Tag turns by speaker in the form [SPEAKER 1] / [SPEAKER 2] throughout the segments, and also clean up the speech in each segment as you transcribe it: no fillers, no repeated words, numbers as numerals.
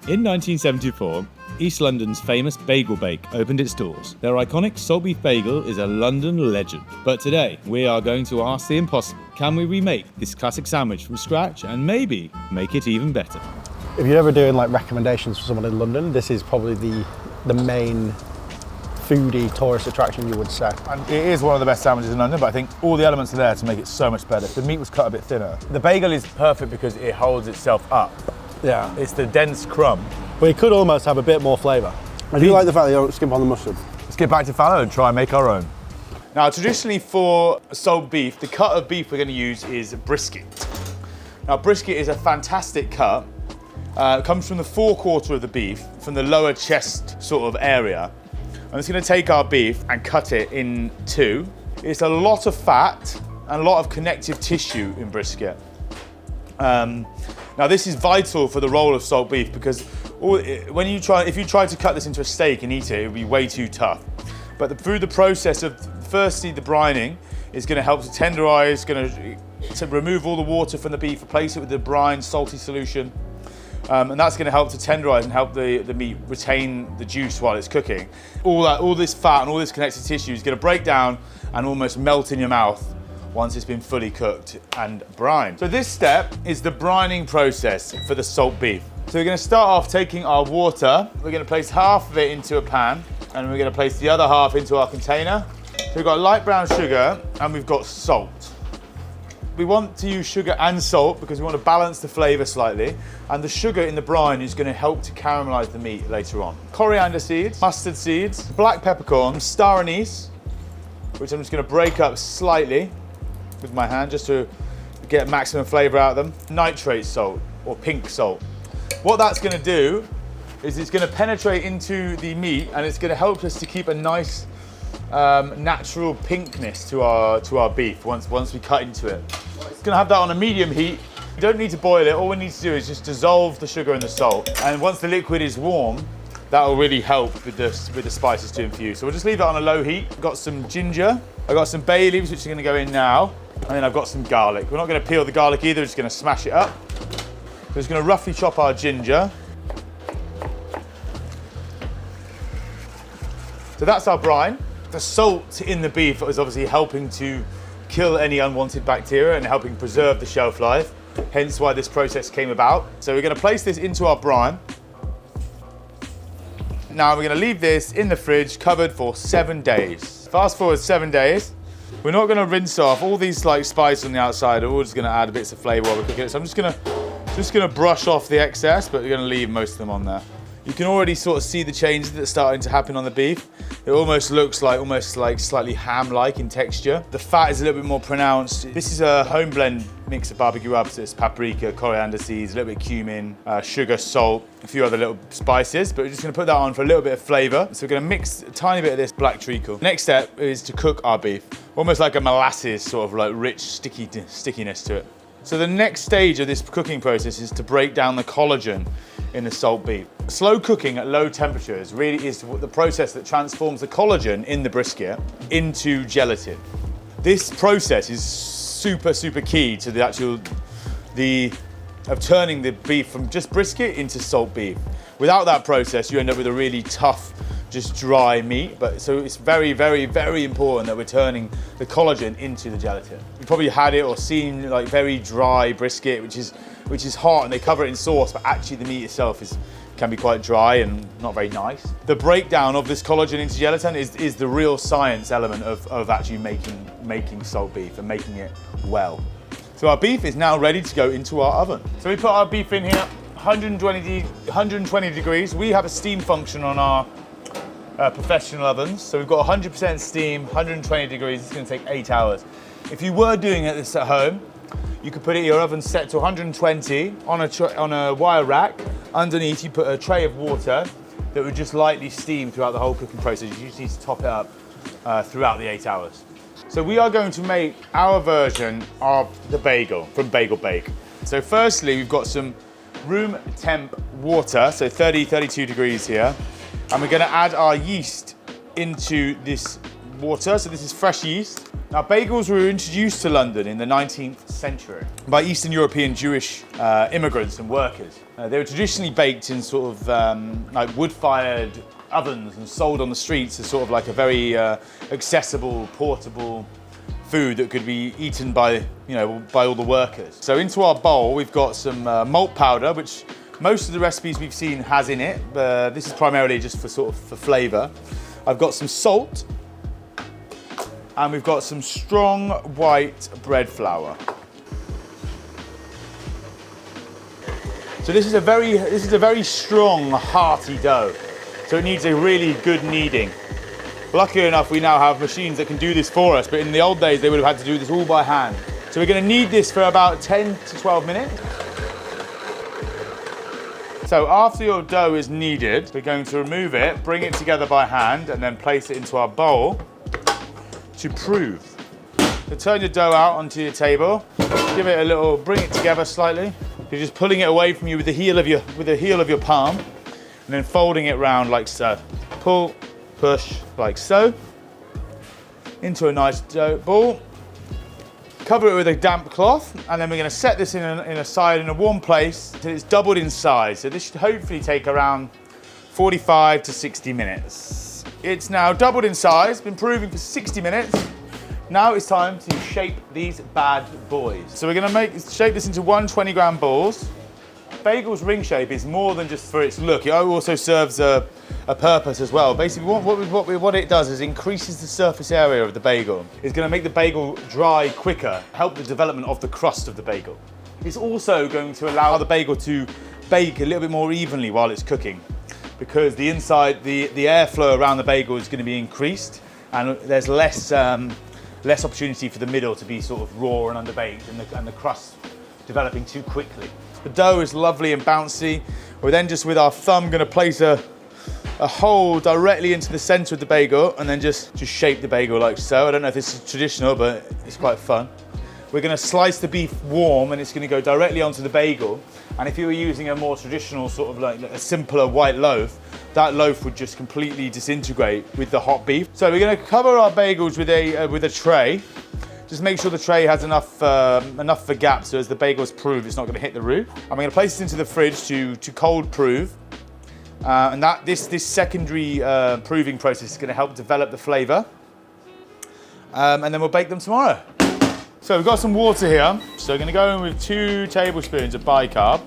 [SPEAKER 1] In 1974, East London's famous Bagel Bake opened its doors. Their iconic salt beef bagel is a London legend. But today, we are going to ask the impossible. Can we remake this classic sandwich from scratch and maybe make it even better?
[SPEAKER 2] If you're ever doing like recommendations for someone in London, this is probably the main foodie tourist attraction, you would say.
[SPEAKER 3] And it is one of the best sandwiches in London, but I think all the elements are there to make it so much better. The meat was cut a bit thinner. The bagel is perfect because it holds itself up.
[SPEAKER 2] Yeah.
[SPEAKER 3] It's the dense crumb.
[SPEAKER 2] But it could almost have a bit more flavour. I do like the fact that you don't skimp on the mustard.
[SPEAKER 3] Let's get back to Fallow and try and make our own. Now, traditionally for salt beef, the cut of beef we're going to use is brisket. Now, brisket is a fantastic cut. It comes from the forequarter of the beef, from the lower chest sort of area. I'm just going to take our beef and cut it in two. It's a lot of fat and a lot of connective tissue in brisket. Now, this is vital for the role of salt beef because if you try to cut this into a steak and eat it, it would be way too tough. But through the process of, firstly, the brining is going to help to tenderize, going to remove all the water from the beef, replace it with the brine, salty solution. And that's going to help to tenderize and help the meat retain the juice while it's cooking. All this fat and all this connective tissue is going to break down and almost melt in your mouth once it's been fully cooked and brined. So this step is the brining process for the salt beef. So we're going to start off taking our water. We're going to place half of it into a pan and we're going to place the other half into our container. So we've got light brown sugar and we've got salt. We want to use sugar and salt because we want to balance the flavour slightly. And the sugar in the brine is going to help to caramelise the meat later on. Coriander seeds, mustard seeds, black peppercorns, star anise, which I'm just going to break up slightly with my hand just to get maximum flavour out of them. Nitrate salt or pink salt. What that's going to do is it's going to penetrate into the meat and it's going to help us to keep a nice natural pinkness to our beef once we cut into it. It's going to have that on a medium heat. You don't need to boil it. All we need to do is just dissolve the sugar and the salt. And once the liquid is warm, that will really help with the spices to infuse. So we'll just leave it on a low heat. I've got some ginger. I've got some bay leaves, which are going to go in now. And then I've got some garlic. We're not going to peel the garlic either. We're just going to smash it up. We're just going to roughly chop our ginger. So that's our brine. The salt in the beef is obviously helping to kill any unwanted bacteria and helping preserve the shelf life, hence why this process came about. So we're going to place this into our brine. Now we're going to leave this in the fridge covered for 7 days. Fast forward 7 days. We're not going to rinse off all these like spices on the outside. We're just going to add bits of flavour while we're cooking it. So I'm just going to brush off the excess, but we're going to leave most of them on there. You can already sort of see the changes that are starting to happen on the beef. It almost looks like slightly ham-like in texture. The fat is a little bit more pronounced. This is a home blend mix of barbecue rubs. It's paprika, coriander seeds, a little bit of cumin, sugar, salt, a few other little spices, but we're just gonna put that on for a little bit of flavor. So we're gonna mix a tiny bit of this black treacle. Next step is to cook our beef. Almost like a molasses, sort of like rich stickiness to it. So the next stage of this cooking process is to break down the collagen in the salt beef. Slow cooking at low temperatures really is the process that transforms the collagen in the brisket into gelatin. This process is super key to of turning the beef from just brisket into salt beef. Without that process, you end up with a really tough, just dry meat. So it's very important that we're turning the collagen into the gelatin. You've probably had it or seen like very dry brisket, which is hot, and they cover it in sauce, but actually the meat itself can be quite dry and not very nice. The breakdown of this collagen into gelatin is the real science element of actually making salt beef and making it well. So our beef is now ready to go into our oven. So we put our beef in here, 120 degrees. We have a steam function on our professional ovens. So we've got 100% steam, 120 degrees. It's going to take 8 hours. If you were doing this at home, you could put your oven set to 120 on a wire rack. Underneath, you put a tray of water that would just lightly steam throughout the whole cooking process. You just need to top it up throughout the 8 hours. So we are going to make our version of the bagel from Bagel Bake. So firstly, we've got some room temp water, so 32 degrees here. And we're going to add our yeast into this water, so this is fresh yeast. Now, bagels were introduced to London in the 19th century by Eastern European Jewish immigrants and workers. They were traditionally baked in sort of like wood-fired ovens and sold on the streets as sort of like a very accessible, portable food that could be eaten by, by all the workers. So into our bowl, we've got some malt powder, which most of the recipes we've seen has in it. This is primarily just for flavour. I've got some salt, and we've got some strong white bread flour. So this is a very strong, hearty dough. So it needs a really good kneading. Luckily enough, we now have machines that can do this for us, but in the old days, they would have had to do this all by hand. So we're gonna knead this for about 10 to 12 minutes. So after your dough is kneaded, we're going to remove it, bring it together by hand, and then place it into our bowl to prove. So turn your dough out onto your table, give it a little, bring it together slightly. You're just pulling it away from you with the heel of your palm, and then folding it round like so. Pull, push, like so, into a nice dough ball. Cover it with a damp cloth, and then we're going to set this in a warm place until it's doubled in size. So this should hopefully take around 45 to 60 minutes. It's now doubled in size, been proving for 60 minutes. Now it's time to shape these bad boys. So we're going to shape this into 120-gram balls. Bagel's ring shape is more than just for its look. It also serves a purpose as well. Basically, what it does is increases the surface area of the bagel. It's going to make the bagel dry quicker, help the development of the crust of the bagel. It's also going to allow the bagel to bake a little bit more evenly while it's cooking, because the inside, the airflow around the bagel is going to be increased, and there's less opportunity for the middle to be sort of raw and underbaked, and the crust developing too quickly. The dough is lovely and bouncy. We're then just with our thumb going to place a hole directly into the center of the bagel, and then just shape the bagel like so. I don't know if this is traditional, but it's quite fun. We're going to slice the beef warm, and it's going to go directly onto the bagel. And if you were using a more traditional sort of like a simpler white loaf, that loaf would just completely disintegrate with the hot beef. So we're going to cover our bagels with a tray. Just make sure the tray has enough for gaps, so as the bagels prove, it's not going to hit the roof. And we're going to place this into the fridge to cold prove. And this secondary proving process is going to help develop the flavour. And then we'll bake them tomorrow. So we've got some water here. So we're going to go in with 2 tablespoons of bicarb.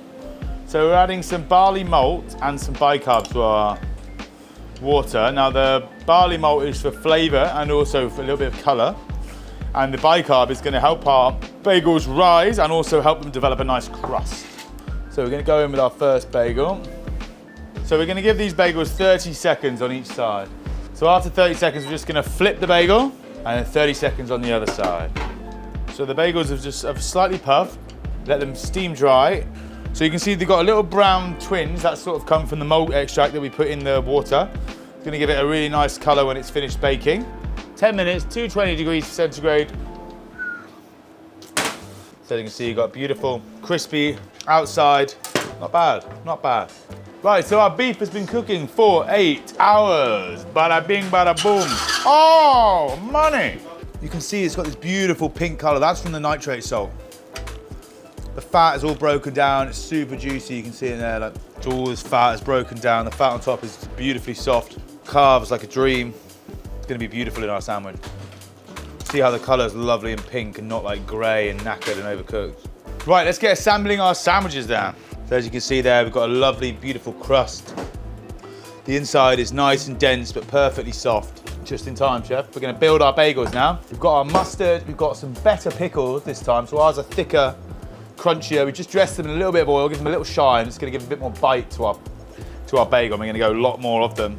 [SPEAKER 3] So we're adding some barley malt and some bicarb to our water. Now the barley malt is for flavour and also for a little bit of colour. And the bicarb is going to help our bagels rise and also help them develop a nice crust. So we're going to go in with our first bagel. So we're going to give these bagels 30 seconds on each side. So after 30 seconds, we're just going to flip the bagel, and then 30 seconds on the other side. So the bagels have slightly puffed, let them steam dry. So you can see they've got a little brown twinge that sort of come from the malt extract that we put in the water. It's going to give it a really nice colour when it's finished baking. 10 minutes, 220 degrees centigrade. So you can see you've got beautiful, crispy outside. Not bad, not bad. Right, so our beef has been cooking for 8 hours. Bada bing, bada boom. Oh, money. You can see it's got this beautiful pink color. That's from the nitrate salt. The fat is all broken down. It's super juicy. You can see in there, like, all this fat is broken down. The fat on top is beautifully soft. Carves like a dream. It's gonna be beautiful in our sandwich. See how the color's lovely and pink and not like gray and knackered and overcooked. Right, let's get assembling our sandwiches down. So as you can see there, we've got a lovely, beautiful crust. The inside is nice and dense, but perfectly soft. Just in time, chef. We're gonna build our bagels now. We've got our mustard, we've got some better pickles this time, so ours are thicker, crunchier. We just dressed them in a little bit of oil, give them a little shine. It's gonna give a bit more bite to our bagel. We're gonna go a lot more of them.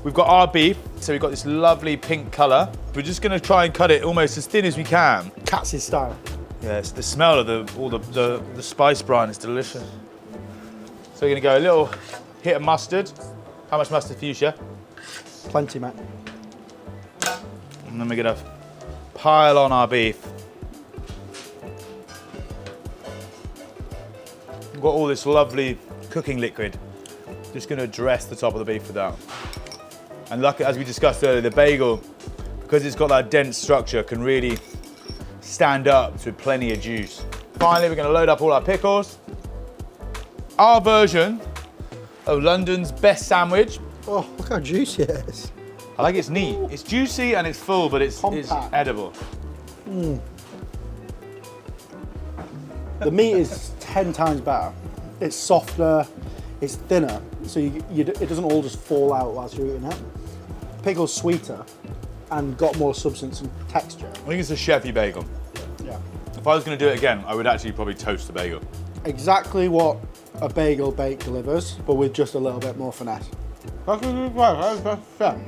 [SPEAKER 3] We've got our beef, so we've got this lovely pink color. We're just gonna try and cut it almost as thin as we can.
[SPEAKER 2] Katz's style.
[SPEAKER 3] Yes, the smell of all the spice brine is delicious. So we're gonna go a little hit of mustard. How much mustard for you, chef?
[SPEAKER 2] Plenty, mate.
[SPEAKER 3] And then we're gonna pile on our beef. We've got all this lovely cooking liquid. Just gonna dress the top of the beef with that. And as we discussed earlier, the bagel because it's got that dense structure, can really stand up to plenty of juice. Finally, we're going to load up all our pickles. Our version of London's best sandwich.
[SPEAKER 2] Oh, look how juicy it is.
[SPEAKER 3] I like it's neat. It's juicy and it's full, but it's edible.
[SPEAKER 2] The meat is 10 times better. It's softer, it's thinner, so it doesn't all just fall out whilst you're eating it. Pickle's sweeter and got more substance and texture.
[SPEAKER 3] I think it's a chefy bagel.
[SPEAKER 2] Yeah.
[SPEAKER 3] If I was going to do it again, I would actually probably toast the bagel.
[SPEAKER 2] Exactly what a bagel bake delivers, but with just a little bit more finesse. That's fair.